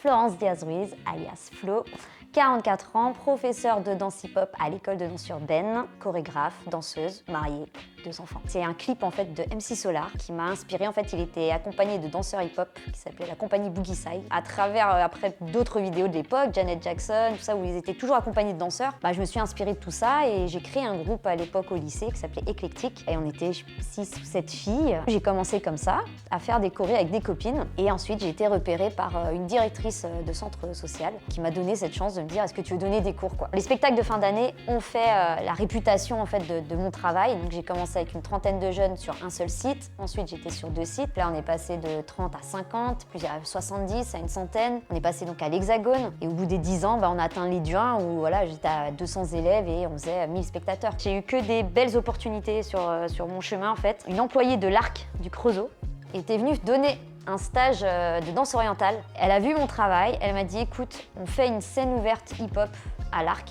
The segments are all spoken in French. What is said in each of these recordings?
Florence Diaz-Ruiz, alias Flo, 44 ans, professeure de danse hip-hop à l'école de danse urbaine, chorégraphe, danseuse, mariée, 2 enfants. C'est un clip en fait de MC Solar qui m'a inspirée. En fait, il était accompagné de danseurs hip-hop qui s'appelait la compagnie Boogie Side. À travers après d'autres vidéos de l'époque, Janet Jackson, tout ça où ils étaient toujours accompagnés de danseurs, je me suis inspirée de tout ça et j'ai créé un groupe à l'époque au lycée qui s'appelait Eclectic et on était 6 ou 7 filles. J'ai commencé comme ça à faire des chorés avec des copines et ensuite j'ai été repérée par une directrice de centre social qui m'a donné cette chance de me dire est-ce que tu veux donner des cours quoi. Les spectacles de fin d'année ont fait la réputation en fait de mon travail. Donc j'ai commencé avec une trentaine de jeunes sur un seul site. Ensuite j'étais sur 2 sites. Là on est passé de 30 à 50, puis à 70, à une centaine. On est passé donc à l'Hexagone et au bout des 10 ans on a atteint les Duins où voilà, j'étais à 200 élèves et on faisait 1000 spectateurs. J'ai eu que des belles opportunités sur mon chemin en fait. Une employée de l'Arc du Creusot était venue donner un stage de danse orientale. Elle a vu mon travail, elle m'a dit écoute, on fait une scène ouverte hip-hop à l'Arc,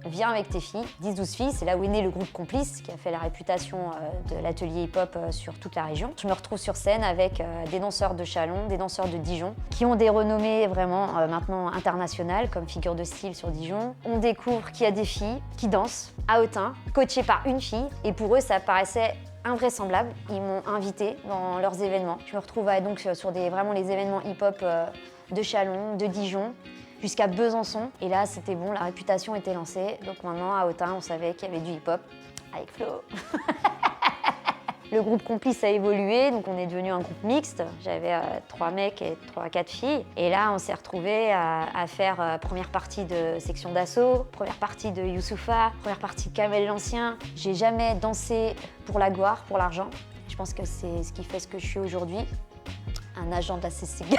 viens avec tes filles, 10-12 filles, c'est là où est né le groupe Complice qui a fait la réputation de l'atelier hip-hop sur toute la région. Je me retrouve sur scène avec des danseurs de Châlons, des danseurs de Dijon, qui ont des renommées vraiment maintenant internationales comme figure de style sur Dijon. On découvre qu'il y a des filles qui dansent à Autun, coachées par une fille, et pour eux ça paraissait invraisemblable. Ils m'ont invitée dans leurs événements. Je me retrouve donc sur vraiment les événements hip-hop de Châlons, de Dijon, jusqu'à Besançon. Et là, c'était bon, la réputation était lancée. Donc maintenant, à Autun, on savait qu'il y avait du hip-hop avec Flo. Le groupe Complice a évolué, donc on est devenu un groupe mixte. J'avais 3 mecs et 4 filles. Et là, on s'est retrouvés à faire première partie de Section d'Assaut, première partie de Youssoupha, première partie de Kamel l'Ancien. J'ai jamais dansé pour la gloire, pour l'argent. Je pense que c'est ce qui fait ce que je suis aujourd'hui. Un agent de la CCG.